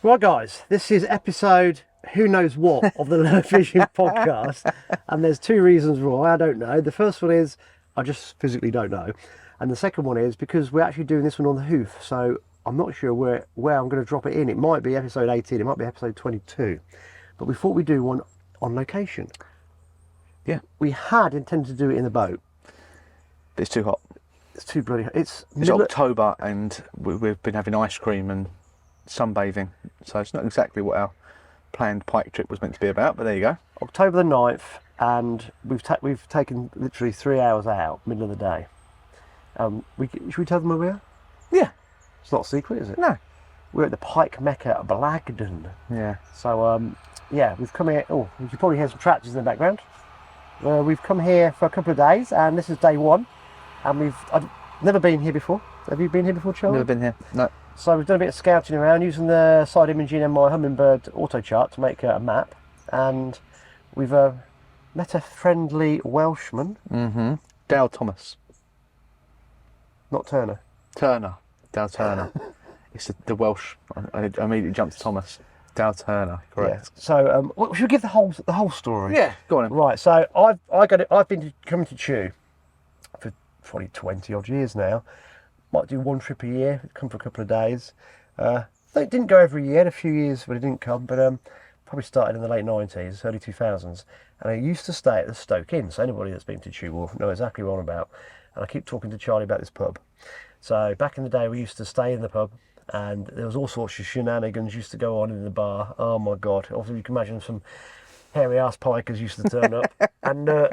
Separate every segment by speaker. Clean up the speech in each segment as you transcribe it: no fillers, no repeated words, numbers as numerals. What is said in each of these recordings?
Speaker 1: Right, guys, this is episode who knows what of the Lure Fishing Podcast, and there's two reasons why. I don't know. The first one is I just physically don't know, and the second one is because we're actually doing this one on the hoof, so I'm not sure where I'm going to drop it in. It might be episode 18, it might be episode 22, but we thought we'd do one on location.
Speaker 2: Yeah.
Speaker 1: We had intended to do it in the boat.
Speaker 2: But it's too hot.
Speaker 1: It's too bloody hot. It's
Speaker 2: October and we've been having ice cream and sunbathing, so it's not exactly what our planned pike trip was meant to be about, but there you go.
Speaker 1: October the 9th, and we've taken literally 3 hours out, middle of the day. Should we tell them where we are?
Speaker 2: Yeah.
Speaker 1: It's not a secret, is it?
Speaker 2: No.
Speaker 1: We're at the pike mecca of Blagdon.
Speaker 2: Yeah.
Speaker 1: So, yeah, we've come here. Oh, you can probably hear some tractors in the background. We've come here for a couple of days, and this is day one. And I've never been here before. Have you been here before, Charlie?
Speaker 2: Never been here, no.
Speaker 1: So we've done a bit of scouting around using the side imaging and my Hummingbird auto chart to make a map. And we've met a friendly Welshman.
Speaker 2: Mm-hmm. Dale Thomas.
Speaker 1: Not Turner.
Speaker 2: Dale Turner. It's the Welsh. I immediately jumped to Thomas. Dale Turner, correct.
Speaker 1: Yeah. So should we give the whole story?
Speaker 2: Yeah, go on then.
Speaker 1: Right. So I've been coming to Chew for probably 20 odd years now. Might do one trip a year, come for a couple of days. They didn't go every year, a few years when it didn't come, but probably started in the late 90s, early 2000s. And I used to stay at the Stoke Inn, so anybody that's been to Chew will know exactly what I'm about. And I keep talking to Charlie about this pub. So back in the day, we used to stay in the pub, and there was all sorts of shenanigans used to go on in the bar. Oh my God. Obviously, you can imagine some hairy-ass pikers used to turn up. And I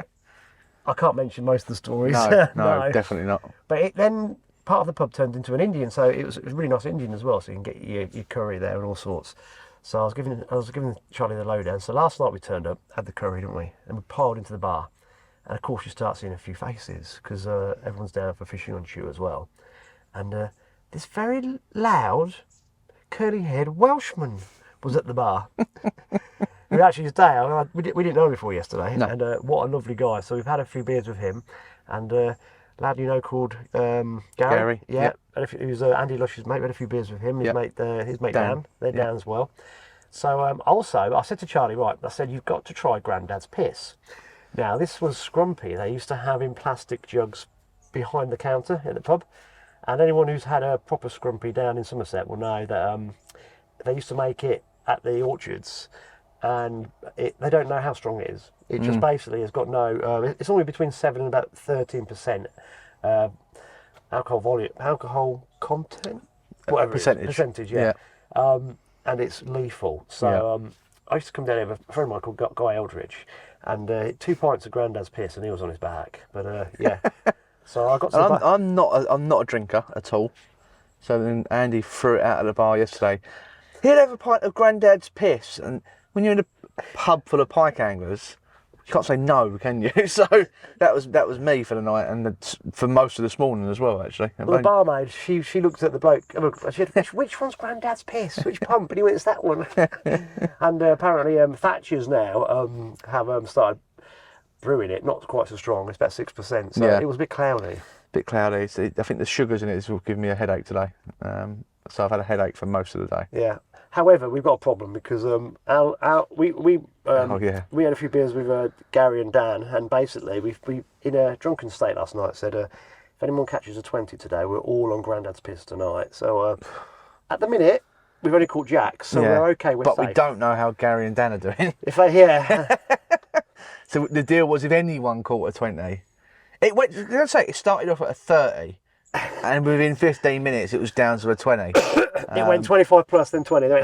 Speaker 1: can't mention most of the stories.
Speaker 2: No, definitely not.
Speaker 1: But then part of the pub turned into an Indian, so it was really nice Indian as well, so you can get your curry there and all sorts. So I was giving Charlie the lowdown. So last night we turned up, had the curry, didn't we? And we piled into the bar. And of course you start seeing a few faces, because everyone's down for fishing on Chew as well. And this very loud, curly-haired Welshman was at the bar. Who actually is Dale. We didn't know him before yesterday.
Speaker 2: No.
Speaker 1: And what a lovely guy. So we've had a few beers with him. And lad you know called Gary. Yeah.
Speaker 2: Yep.
Speaker 1: And he was Andy Lush's mate. We had a few beers with him. His mate Dan. They're Dan as well. So also I said to Charlie, right, I said you've got to try Grandad's piss. Now this was scrumpy. They used to have in plastic jugs behind the counter at the pub. And anyone who's had a proper scrumpy down in Somerset will know that they used to make it at the orchards, and they don't know how strong it is. It just basically has got no. It's only between 7 and about 13% alcohol content, whatever percentage, yeah. And it's lethal. So I used to come down here with a friend of mine called Guy Eldridge, and 2 pints of Grandad's piss, and he was on his back. But yeah. So I got some.
Speaker 2: I'm not a drinker at all. So then Andy threw it out of the bar yesterday. He'd have a pint of Grandad's piss, and when you're in a pub full of pike anglers, you can't say no, can you? So that was me for the night, and for most of this morning as well, actually.
Speaker 1: Well, the barmaid, she looked at the bloke. She said, "Which one's Grandad's piss? Which pump?" And he went, "It's that one." And apparently, Thatcher's now have started brewing it, not quite so strong. It's about 6%, so it was a bit cloudy.
Speaker 2: I think the sugars in it will give me a headache today. So I've had a headache for most of the day.
Speaker 1: Yeah. However, we've got a problem because we had a few beers with Gary and Dan, and basically we in a drunken state last night said if anyone catches a 20 today, we're all on Grandad's piss tonight. So at the minute we've only caught Jack, so we're okay. We're
Speaker 2: but
Speaker 1: safe.
Speaker 2: We don't know how Gary and Dan are doing.
Speaker 1: So
Speaker 2: the deal was if anyone caught a 20, it started off at a 30, and within 15 minutes it was down to a 20.
Speaker 1: It went 25 plus, then 20. Yeah,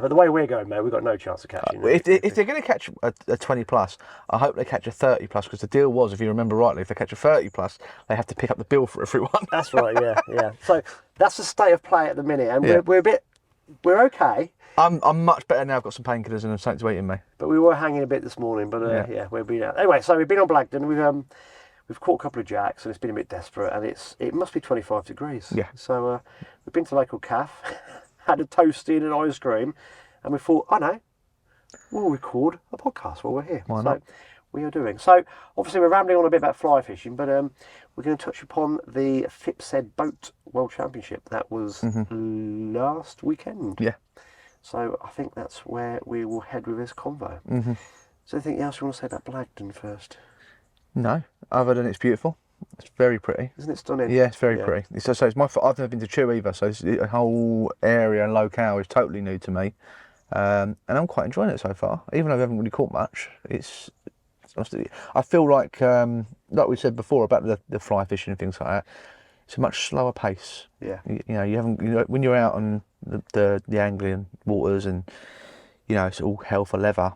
Speaker 1: but the way we're going, mate, we've got no chance of catching it.
Speaker 2: If they're going to catch a 20 plus, I hope they catch a 30 plus, because the deal was, if you remember rightly, if they catch a 30 plus, they have to pick up the bill for everyone.
Speaker 1: That's right, yeah. So that's the state of play at the minute, and we're okay.
Speaker 2: I'm much better now. I've got some painkillers and something to eat in me.
Speaker 1: But we were hanging a bit this morning, but we've been out. Anyway, so we've been on Blagdon. We've caught a couple of jacks, and it's been a bit desperate, and it must be 25 degrees.
Speaker 2: Yeah.
Speaker 1: So we've been to the local cafe, had a toasty and an ice cream, and we thought, oh no, we'll record a podcast while we're here.
Speaker 2: Why not?
Speaker 1: we are doing. So obviously we're rambling on a bit about fly fishing, but we're going to touch upon the FIPSED Boat World Championship. That was last weekend.
Speaker 2: Yeah.
Speaker 1: So I think that's where we will head with this convo. Is there anything else you want to say about Blagdon first?
Speaker 2: No, other than it's beautiful. It's very pretty.
Speaker 1: Isn't it stunning?
Speaker 2: Yeah, it's very pretty. So it's my. I've never been to Chew either, so the whole area and locale is totally new to me, and I'm quite enjoying it so far. Even though I haven't really caught much, I feel like we said before about the fly fishing and things like that. It's a much slower pace.
Speaker 1: Yeah.
Speaker 2: When you're out on the Anglian waters and it's all hell for leather.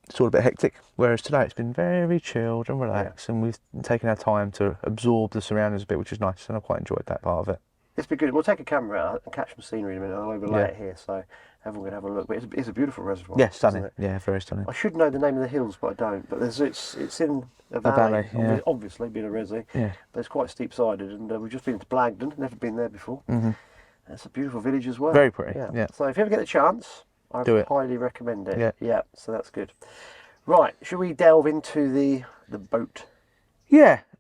Speaker 2: It's all a bit hectic, whereas today it's been very chilled and relaxed, and we've taken our time to absorb the surroundings a bit, which is nice, and I've quite enjoyed that part of it.
Speaker 1: It's been good. We'll take a camera out and catch some scenery in a minute. I'll overlay it here, so everyone can have a look. But it's a beautiful reservoir.
Speaker 2: Yeah, stunning. Yeah, very stunning.
Speaker 1: I should know the name of the hills, but I don't. But it's in a valley, obviously being a resi, but it's quite steep-sided, and we've just been to Blagdon, never been there before. It's a beautiful village as well.
Speaker 2: Very pretty, yeah.
Speaker 1: So if you ever get the chance, I highly recommend it. Yeah, so that's good. Right, should we delve into the boat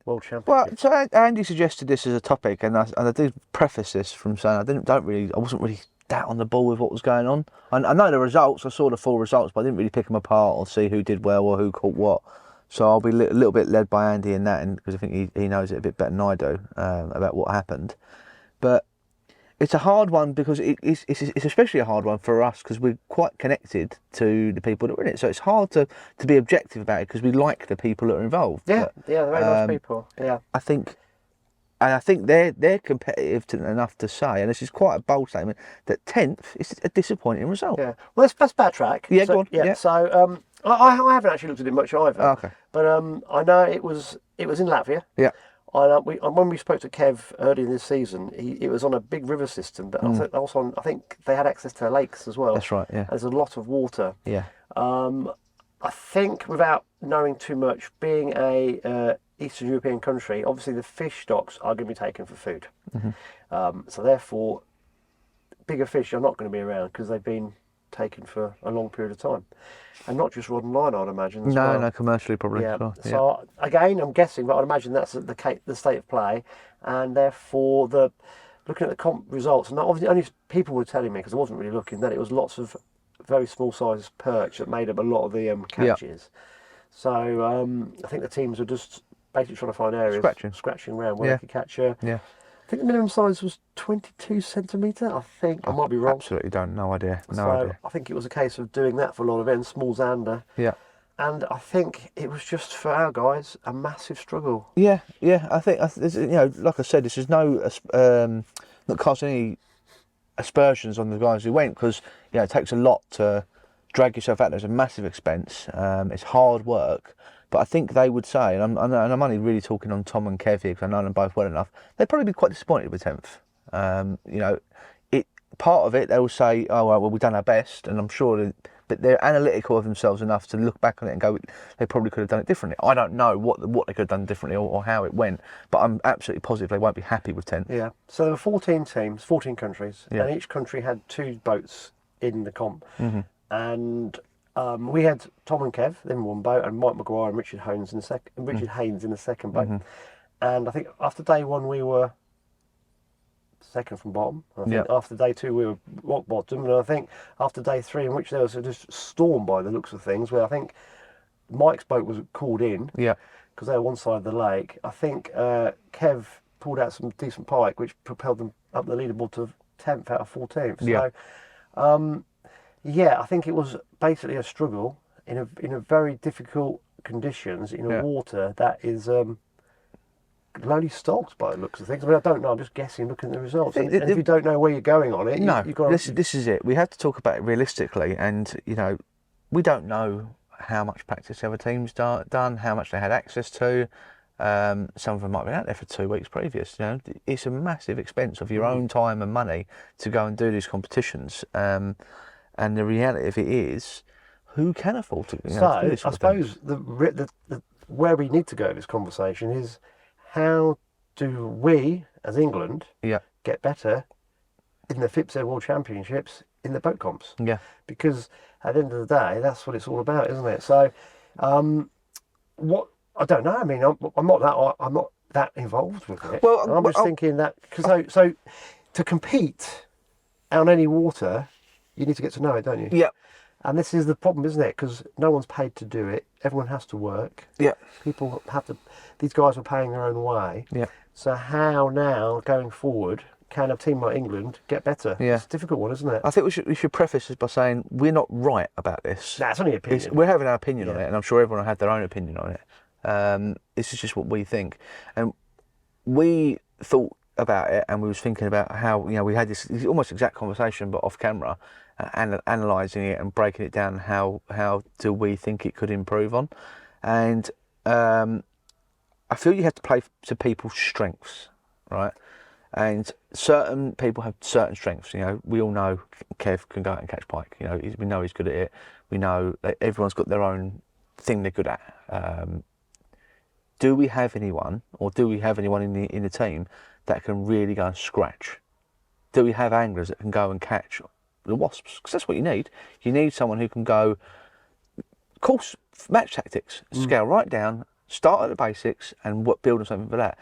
Speaker 1: world championship?
Speaker 2: Well, so Andy suggested this as a topic, and I did preface this from saying I wasn't really that on the ball with what was going on. I know the results, I saw the full results, but I didn't really pick them apart or see who did well or who caught what. So I'll be a little bit led by Andy in that, because I think he knows it a bit better than I do about what happened. But it's a hard one because it's especially a hard one for us because we're quite connected to the people that are in it. So it's hard to be objective about it because we like the people that are involved.
Speaker 1: Yeah, they're very nice people. Yeah,
Speaker 2: I think they're competitive enough to say, and this is quite a bold statement, that 10th is a disappointing result.
Speaker 1: Yeah, well, let's backtrack.
Speaker 2: Yeah, go on.
Speaker 1: Yeah, so I haven't actually looked at it much either.
Speaker 2: Oh, okay.
Speaker 1: But I know it was in Latvia.
Speaker 2: Yeah.
Speaker 1: When we spoke to Kev earlier this season, it was on a big river system, but I think they had access to lakes as well.
Speaker 2: That's right, yeah.
Speaker 1: There's a lot of water.
Speaker 2: Yeah.
Speaker 1: I think, without knowing too much, being a Eastern European country, obviously the fish stocks are going to be taken for food. So therefore, bigger fish are not going to be around because they've been taken for a long period of time, and not just rod and line, I'd imagine.
Speaker 2: No, commercially probably.
Speaker 1: Yeah.
Speaker 2: As well.
Speaker 1: So again, I'm guessing, but I'd imagine that's the state of play, and therefore looking at the comp results, and obviously only people were telling me, because I wasn't really looking, that it was lots of very small sized perch that made up a lot of the catches. So I think the teams were just basically trying to find areas, scratching around where they could catch a. Yeah. I think the minimum size was 22 centimetre, I think. I might be wrong.
Speaker 2: Absolutely no idea. No idea.
Speaker 1: I think it was a case of doing that for a lot of events, small zander. Yeah. And I think it was just, for our guys, a massive struggle. Yeah.
Speaker 2: I think, like I said, this is not casting any aspersions on the guys who went, because it takes a lot to drag yourself out. There's a massive expense. It's hard work. But I think they would say, and I'm only really talking on Tom and Kev here because I know them both well enough, they'd probably be quite disappointed with 10th. Part of it, they will say, oh, well, we've done our best, and I'm sure but they're analytical of themselves enough to look back on it and go, they probably could have done it differently. I don't know what they could have done differently or how it went, but I'm absolutely positive they won't be happy with 10th.
Speaker 1: Yeah, so there were 14 teams, 14 countries, and each country had 2 boats in the comp. And we had Tom and Kev in one boat, and Mike Maguire and Richard Haynes in the second boat. And I think after day 1 we were second from bottom. I think after day 2 we were rock bottom, and I think after day 3, in which there was just a storm by the looks of things, where I think Mike's boat was called in because they were one side of the lake. I think Kev pulled out some decent pike, which propelled them up the leaderboard to 10th out of 14th. So I think it was basically a struggle in a very difficult conditions in a water that is lowly stocked by the looks of things. I mean, I don't know. I'm just guessing, looking at the results. And if you don't know where you're going on it, you've got to...
Speaker 2: This is it. We have to talk about it realistically, and we don't know how much practice the other teams done, how much they had access to. Some of them might have been out there for 2 weeks previous. It's a massive expense of your own time and money to go and do these competitions. And the reality of it is, who can afford to? To do this
Speaker 1: I suppose the where we need to go in this conversation is, how do we, as England, get better in the FIPSED World Championships in the boat comps? Yeah. Because at the end of the day, that's what it's all about, isn't it? So, what I don't know. I mean, I'm not that involved with it.
Speaker 2: Well,
Speaker 1: And I'm just thinking that because so to compete on any water, you need to get to know it, don't you?
Speaker 2: yeah,
Speaker 1: And this is the problem, isn't it? Because no one's paid to do it. Everyone has to work.
Speaker 2: yeah,
Speaker 1: People have to. These guys are paying their own way.
Speaker 2: yeah.
Speaker 1: So how now going forward can a team like England get better?
Speaker 2: Yeah.
Speaker 1: It's a difficult one, isn't it?
Speaker 2: I think we should preface this by saying we're not right about this.
Speaker 1: That's only opinion.
Speaker 2: We're having our opinion on it, and I'm sure everyone will have their own opinion on it. This is just what we think, and we thought about it, and we was thinking about how we had this almost exact conversation, but off camera, and analysing it and breaking it down. How do we think it could improve on? And I feel you have to play to people's strengths, right? And certain people have certain strengths. We all know Kev can go out and catch pike. We know he's good at it. We know that everyone's got their own thing they're good at. Do we have anyone in the team that can really go and scratch? Do we have anglers that can go and catch the wasps? Because that's what you need. You need someone who can go, of course, match tactics, scale right down, start at the basics, and build on something for that.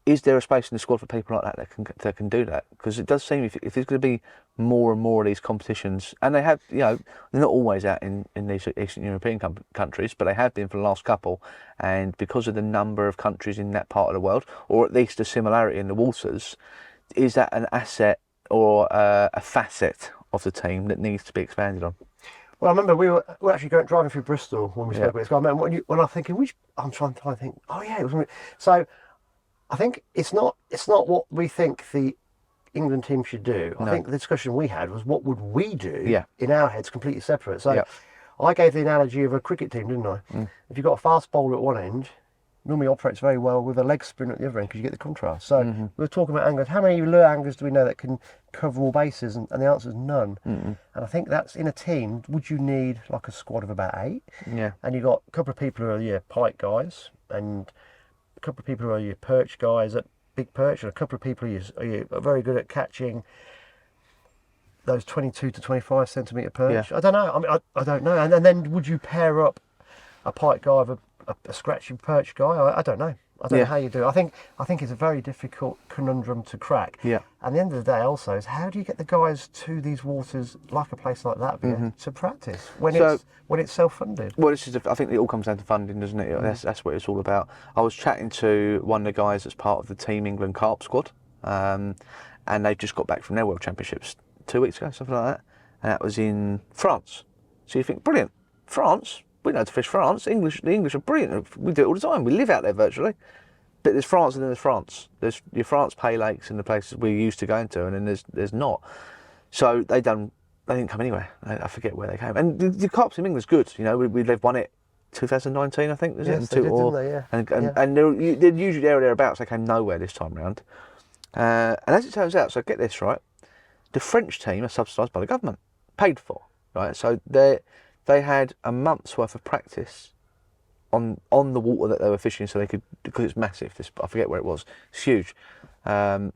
Speaker 2: Is there a space in the squad for people like that can do that? Because it does seem if there's going to be more and more of these competitions, and they have, they're not always out in these Eastern European countries, but they have been for the last couple, and because of the number of countries in that part of the world, or at least a similarity in the waters, is that an asset or a facet of the team that needs to be expanded on?
Speaker 1: Well, I remember we were actually driving through Bristol when we spoke about this. I remember when I'm thinking, I'm trying to think. Oh yeah, it was so. I think it's not what we think the England team should do. I think the discussion we had was what would we do in our heads, completely separate. So I gave the analogy of a cricket team, didn't I? If you've got a fast bowler at one end, normally operates very well with a leg spin at the other end because you get the contrast. So we were talking about anglers. How many lure anglers do we know that can cover all bases? And the answer is none. And I think that's in a team. Would you need like a squad of about 8?
Speaker 2: Yeah.
Speaker 1: And you've got a couple of people who are your pike guys and a couple of people who are your perch guys at big perch, and a couple of people who are very good at catching those 22 to 25 centimetre perch. I don't know. I mean, I don't know. And then would you pair up a pike guy with a scratching perch guy? I don't know. I don't know how you do it. I think it's a very difficult conundrum to crack. Yeah. And the end of the day also is how do you get the guys to these waters, like a place like that, to practice when it's self-funded? Well,
Speaker 2: I think it all comes down to funding, doesn't it? That's what it's all about. I was chatting to one of the guys that's part of the Team England carp squad, and they've just got back from their World Championships 2 weeks ago, something like that, and that was in France. So you think, brilliant, France. We know how to fish France. The English are brilliant. We do it all the time. We live out there virtually. But there's France and then there's France. There's your France Pay Lakes and the places we're used to going to, and then there's not. So they didn't come anywhere. I forget where they came. And the carps in England's good. They've won it 2019, I think.
Speaker 1: Yes, they did, didn't they? Yeah.
Speaker 2: And they're usually there or thereabouts. They came nowhere this time round. And as it turns out, so get this right, the French team are subsidised by the government, paid for, right? So they had a month's worth of practice on the water that they were fishing, so they could, because it's massive. I forget where it was. It's huge. So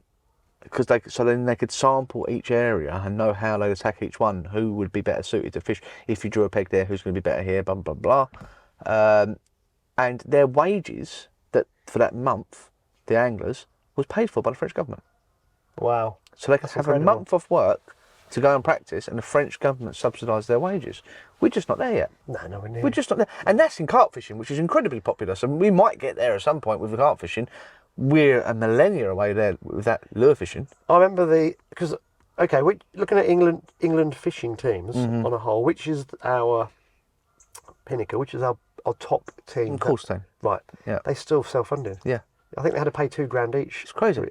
Speaker 2: then they could sample each area and know how they'd attack each one. Who would be better suited to fish? If you drew a peg there, who's going to be better here? Blah blah blah. And their wages for that month, the anglers, was paid for by the French government.
Speaker 1: Wow.
Speaker 2: So they could have a month of work to go and practice, and the French government subsidised their wages. We're just not there yet.
Speaker 1: No, we're
Speaker 2: We're just not there. And that's in carp fishing, which is incredibly popular. So we might get there at some point with the carp fishing. We're a millennia away there with that lure fishing.
Speaker 1: I remember looking at England fishing teams on a whole, which is our pinnacle, which is our top team?
Speaker 2: Course team.
Speaker 1: Right.
Speaker 2: Yeah.
Speaker 1: They still self-funded.
Speaker 2: Yeah.
Speaker 1: I think they had to pay $2,000 each.
Speaker 2: It's crazy.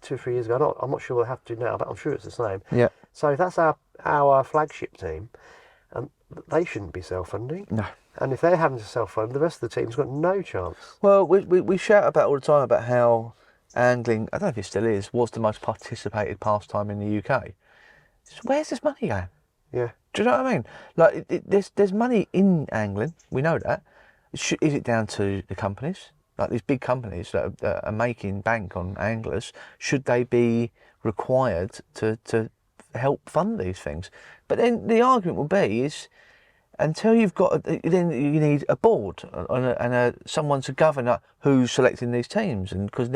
Speaker 1: 2 or 3 years ago. I'm not sure they have to do now, but I'm sure it's the same.
Speaker 2: Yeah.
Speaker 1: So that's our flagship team, and they shouldn't be self-funding.
Speaker 2: No.
Speaker 1: And if they're having to self-fund, the rest of the team's got no chance.
Speaker 2: Well, we shout about all the time about how angling, I don't know if it still is, was the most participated pastime in the UK. So where's this money going?
Speaker 1: Yeah.
Speaker 2: Do you know what I mean? Like, there's money in angling. We know that. Is it down to the companies? Like these big companies that are making bank on anglers, should they be required to help fund these things? But then the argument will be is, until you've got, then you need a board and someone to govern who's selecting these teams, and because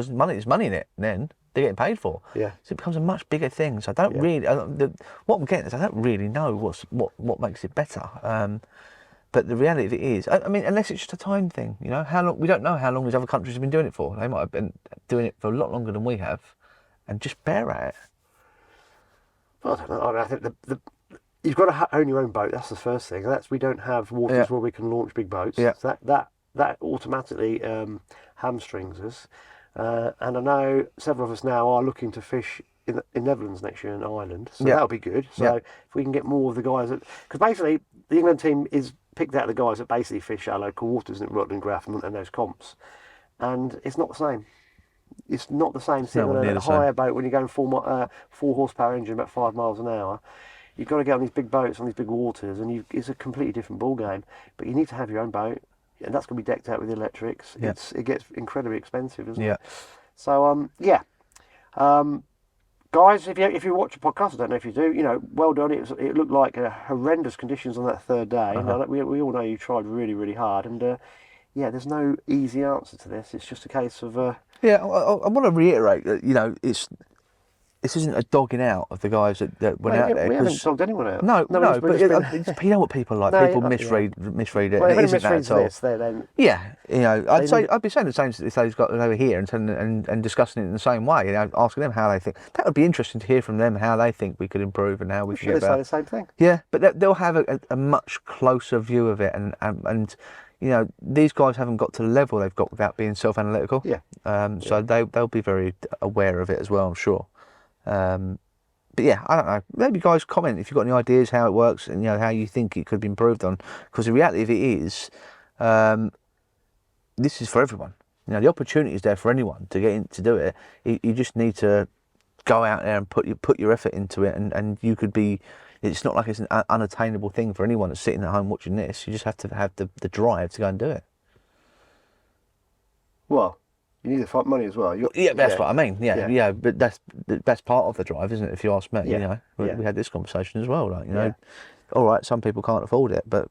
Speaker 2: money is money in it, then they're getting paid for.
Speaker 1: Yeah.
Speaker 2: So it becomes a much bigger thing. So I don't really, what I'm getting is I don't really know what makes it better. But the reality of it is, I mean, unless it's just a time thing, you know, how long, we don't know how long these other countries have been doing it for. They might have been doing it for a lot longer than we have, and just bear at it.
Speaker 1: Well, I don't know. I mean, I think you've got to own your own boat. That's the first thing. We don't have waters where we can launch big boats.
Speaker 2: Yeah.
Speaker 1: So that automatically hamstrings us. And I know several of us now are looking to fish in Netherlands next year in Ireland. So that'll be good. So if we can get more of the guys because basically the England team is picked out of the guys that basically fish our local waters in Rutland, Grafton and those comps. And it's not the same. It's not the same sitting on a higher boat when you're going 4 horsepower engine about 5 miles an hour. You've got to get on these big boats, on these big waters, and it's a completely different ball game. But you need to have your own boat, and that's going to be decked out with electrics.
Speaker 2: Yeah.
Speaker 1: It gets incredibly expensive, doesn't it?
Speaker 2: Yeah.
Speaker 1: So, guys, if you watch a podcast, I don't know if you do, you know, well done. It looked like horrendous conditions on that third day. And we all know you tried really, really hard. And, there's no easy answer to this. It's just a case of...
Speaker 2: I want to reiterate that, you know, this isn't a dogging out of the guys that went out there.
Speaker 1: We haven't dogged anyone out.
Speaker 2: No, but you know what people are like. People misread it.
Speaker 1: Well,
Speaker 2: And it isn't that at all.
Speaker 1: This, then
Speaker 2: You know, I'd be saying the same if they've got over here and discussing it in the same way. You know, asking them how they think. That would be interesting to hear from them how they think we could improve and how we can get better.
Speaker 1: Say the same thing.
Speaker 2: Yeah, but they'll have a much closer view of it, and you know, these guys haven't got to the level they've got without being self-analytical.
Speaker 1: Yeah.
Speaker 2: So they'll be very aware of it as well, I'm sure. But yeah, I don't know. Maybe guys comment if you've got any ideas how it works and, you know, how you think it could be improved on. Because the reality of it is, this is for everyone. You know, the opportunity is there for anyone to get in to do it. You just need to go out there and put your effort into it, and you could be. It's not like it's an unattainable thing for anyone that's sitting at home watching this. You just have to have the drive to go and do it.
Speaker 1: Well, you need to find money as well.
Speaker 2: That's what I mean. Yeah, but that's part of the drive, isn't it? If you ask me, you know, we had this conversation as well. Like, you know, all right, some people can't afford it, but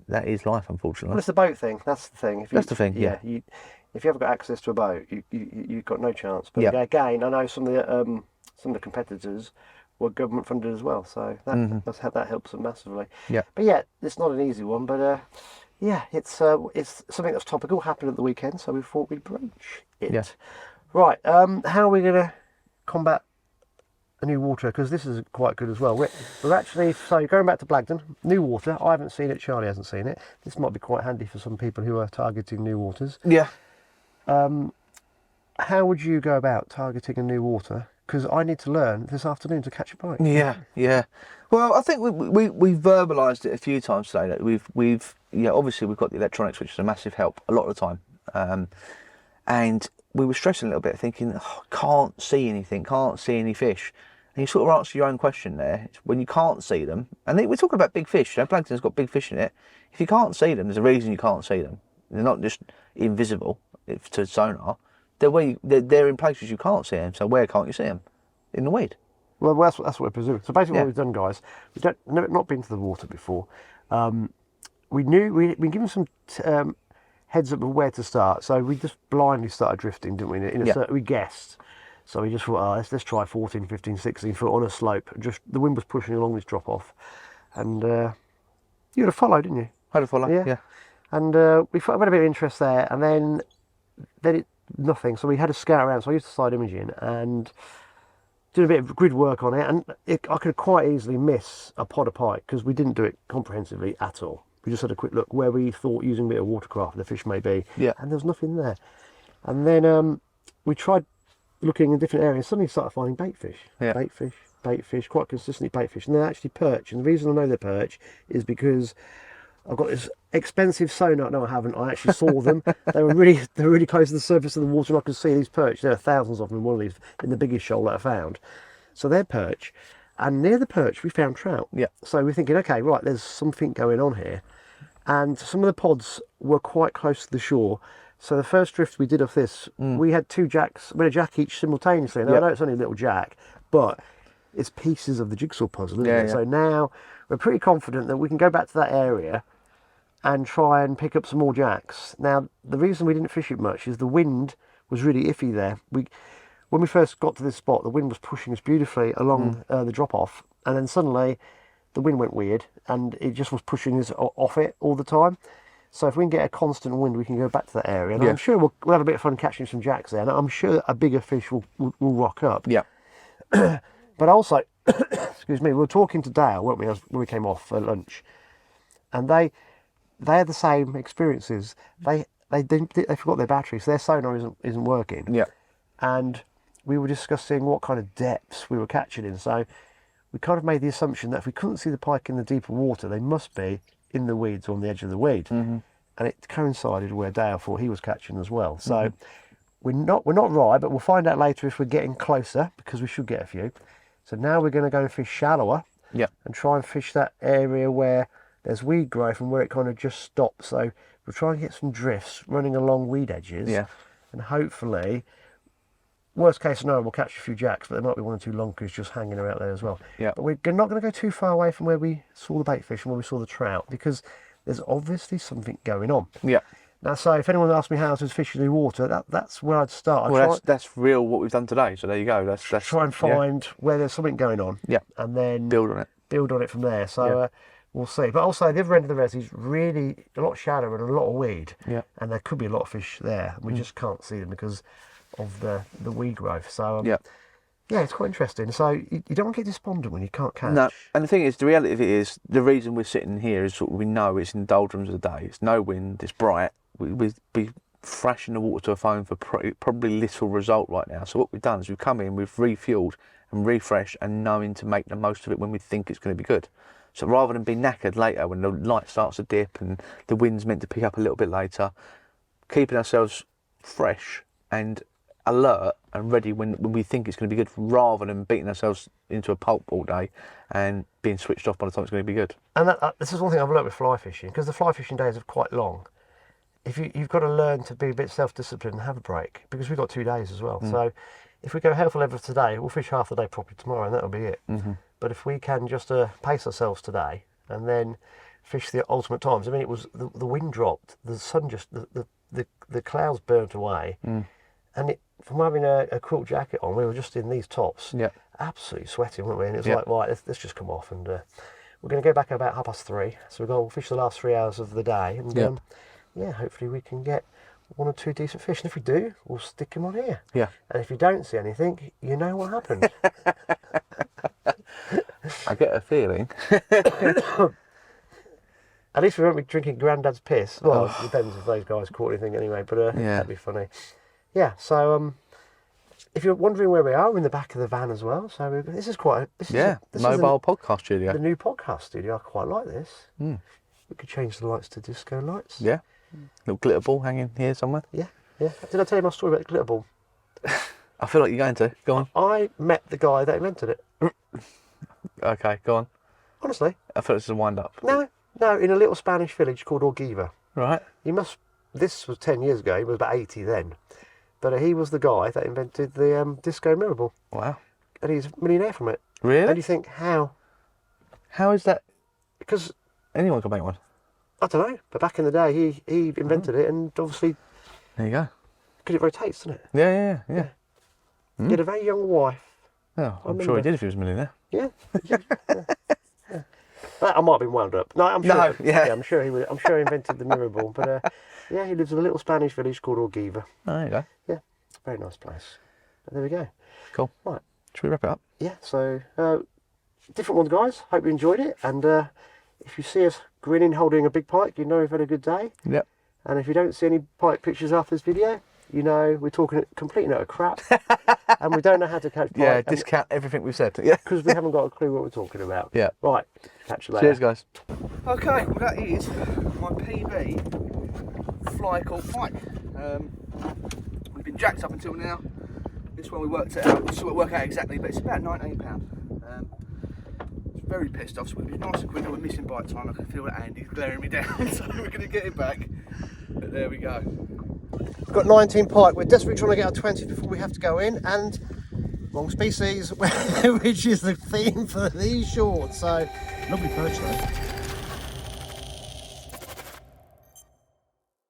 Speaker 2: that is life, unfortunately.
Speaker 1: Well, it's the boat thing. That's the thing.
Speaker 2: That's the thing. Yeah.
Speaker 1: If you haven't got access to a boat, you've got no chance. But again, I know some of the competitors were government funded as well, so that helps them massively. Yeah. But yeah, it's not an easy one, but it's something that's topical. Happened at the weekend, so we thought we'd broach it.
Speaker 2: Yeah.
Speaker 1: Right. How are we going to combat a new water? Because this is quite good as well. We're actually going back to Blagdon, new water. I haven't seen it. Charlie hasn't seen it. This might be quite handy for some people who are targeting new waters.
Speaker 2: Yeah.
Speaker 1: How would you go about targeting a new water? Because I need to learn this afternoon to catch a pike.
Speaker 2: Yeah. Well, I think we verbalised it a few times today. That we've obviously we've got the electronics, which is a massive help a lot of the time, and we were stressing a little bit, thinking, can't see anything, can't see any fish. And you sort of answer your own question there. It's when you can't see them, and we're talking about big fish. You know, Blagdon's got big fish in it. If you can't see them, there's a reason you can't see them. They're not just invisible to sonar. They're in places you can't see them. So where can't you see them? In the weed.
Speaker 1: Well, that's what we're presuming. So basically, what we've done, guys, we've not been to the water before. We knew we'd been given some heads up of where to start. So we just blindly started drifting, didn't we? We guessed. So we just thought, let's try 14, 15, 16 foot on a slope. Just the wind was pushing along this drop off, and you had a follow, didn't you?
Speaker 2: I had a follow. Yeah.
Speaker 1: And we had a bit of interest there, and then nothing. So we had a scout around. So I used the side imaging and did a bit of grid work on it, and I could quite easily miss a pod of pike because we didn't do it comprehensively at all. We just had a quick look where we thought using a bit of watercraft the fish may be, and there was nothing there. And then we tried looking in different areas. Suddenly started finding bait fish, quite consistently bait fish, and they're actually perch. And the reason I know they're perch is because I've got this expensive sonar. No, I haven't. I actually saw them. They were really close to the surface of the water, and I could see these perch. There are thousands of them in one of these, in the biggest shoal that I found. So they're perch, and near the perch we found trout. Yeah. So we're thinking, okay, right, there's something going on here, and some of the pods were quite close to the shore. So the first drift we did of this, we had two jacks. We had a jack each simultaneously. Now I know it's only a little jack, but it's pieces of the jigsaw puzzle, isn't it? So now we're pretty confident that we can go back to that area and try and pick up some more jacks. Now, the reason we didn't fish it much is the wind was really iffy there. When we first got to this spot, the wind was pushing us beautifully along the drop-off, and then suddenly the wind went weird, and it just was pushing us off it all the time. So if we can get a constant wind, we can go back to that area, and I'm sure we'll have a bit of fun catching some jacks there, and I'm sure a bigger fish will rock up.
Speaker 2: Yeah.
Speaker 1: But also, excuse me, we were talking to Dale, weren't we, when we came off for lunch, and they had the same experiences. They forgot their batteries, so their sonar isn't working.
Speaker 2: Yeah.
Speaker 1: And we were discussing what kind of depths we were catching in. So we kind of made the assumption that if we couldn't see the pike in the deeper water, they must be in the weeds or on the edge of the weed. And it coincided where Dale thought he was catching as well. So we're not right, but we'll find out later if we're getting closer, because we should get a few. So now we're going to go and fish shallower.
Speaker 2: Yeah.
Speaker 1: And try and fish that area where there's weed growth and where it kind of just stops. So we'll try and get some drifts running along weed edges.
Speaker 2: Yeah.
Speaker 1: And hopefully, worst case scenario, we'll catch a few jacks, but there might be one or two lonkers just hanging around there as well.
Speaker 2: Yeah.
Speaker 1: But we're not going to go too far away from where we saw the bait fish and where we saw the trout, because there's obviously something going on.
Speaker 2: Yeah.
Speaker 1: Now, so if anyone asks me how to fish in the water, that's where I'd start.
Speaker 2: Well, that's real what we've done today. So there you go. That's
Speaker 1: try and find where there's something going on.
Speaker 2: Yeah.
Speaker 1: And then
Speaker 2: build on it
Speaker 1: from there. So we'll see. But also, the other end of the res is really a lot of shadow and a lot of weed.
Speaker 2: Yeah.
Speaker 1: And there could be a lot of fish there. We just can't see them because of the weed growth. So yeah, it's quite interesting. So you don't want to get despondent when you can't catch.
Speaker 2: No, and the thing is, the reality of it is, the reason we're sitting here is we know it's in the doldrums of the day. It's no wind. It's bright. We'd be thrashing the water to a foam for probably little result right now. So what we've done is we've come in, we've refueled and refreshed, and knowing to make the most of it when we think it's going to be good. So rather than be knackered later when the light starts to dip and the wind's meant to pick up a little bit later, keeping ourselves fresh and alert and ready when we think it's going to be good, rather than beating ourselves into a pulp all day and being switched off by the time it's going to be good.
Speaker 1: And this is one thing I've learnt with fly fishing, because the fly fishing days are quite long. If you've got to learn to be a bit self-disciplined and have a break, because we've got 2 days as well. So if we go hell for leather today, we'll fish half the day properly tomorrow, and that'll be it. But if we can just pace ourselves today and then fish the ultimate times, I mean, it was the wind dropped, the sun just the clouds burnt away, and from having a quilt jacket on, we were just in these tops, absolutely sweating, weren't we? And it was like, right, let's just come off, and we're going to go back about 3:30. So we'll fish the last 3 hours of the day, and hopefully we can get 1 or 2 decent fish. And if we do, we'll stick them on here. Yeah. And if you don't see anything, you know what happened.
Speaker 2: I get a feeling.
Speaker 1: At least we won't be drinking Grandad's piss. Well, it depends if those guys caught anything anyway, but that'd be funny. Yeah, so if you're wondering where we are, we're in the back of the van as well. So this is quite
Speaker 2: mobile podcast studio.
Speaker 1: The new podcast studio. I quite like this. We could change the lights to disco lights.
Speaker 2: Yeah. Little glitter ball hanging here somewhere.
Speaker 1: Yeah. Did I tell you my story about the glitter ball?
Speaker 2: I feel like you're going to. Go on.
Speaker 1: I met the guy that invented it.
Speaker 2: Okay, go on.
Speaker 1: Honestly.
Speaker 2: I thought this was a wind up.
Speaker 1: No, in a little Spanish village called Orgiva.
Speaker 2: Right.
Speaker 1: This was 10 years ago, he was about 80 then. But he was the guy that invented the disco mirror ball. Wow. And he's a millionaire from it.
Speaker 2: Really?
Speaker 1: And you think, how?
Speaker 2: How is that?
Speaker 1: Because
Speaker 2: anyone can make one.
Speaker 1: I don't know, but back in the day, he invented it, and obviously...
Speaker 2: There you go.
Speaker 1: Because it rotates, doesn't it?
Speaker 2: Yeah.
Speaker 1: He had a very young wife.
Speaker 2: Oh, I'm sure he did if he was a millionaire.
Speaker 1: Yeah. I might have been wound up. No, I'm sure.
Speaker 2: No, yeah.
Speaker 1: I'm sure he was. I'm sure he invented the mirror ball. But he lives in a little Spanish village called Orgiva.
Speaker 2: Oh, there you go.
Speaker 1: Yeah, very nice place. But there we go.
Speaker 2: Cool.
Speaker 1: Right.
Speaker 2: Should we wrap it up?
Speaker 1: Yeah. So different ones, guys. Hope you enjoyed it. And if you see us grinning, holding a big pike, you know we've had a good day.
Speaker 2: Yep.
Speaker 1: And if you don't see any pike pictures after this video, you know we're talking complete and utter crap, and we don't know how to catch pike.
Speaker 2: Yeah, discount everything we've said. Yeah,
Speaker 1: because we haven't got a clue what we're talking about.
Speaker 2: Yeah.
Speaker 1: Right. Catch you later.
Speaker 2: Cheers, guys. Okay, well that is my PB fly caught pike. We've been jacked up until now. This one we worked it out. We'll work out exactly, but it's about £19. Very pissed off, so we're nice and quick. We're missing bite time. I can feel that Andy's glaring me down, so we're going to get it back. But there we go.
Speaker 1: We've got 19 pike. We're desperately trying to get our 20 before we have to go in, and wrong species, which is the theme for these shorts. So Lovely perch though.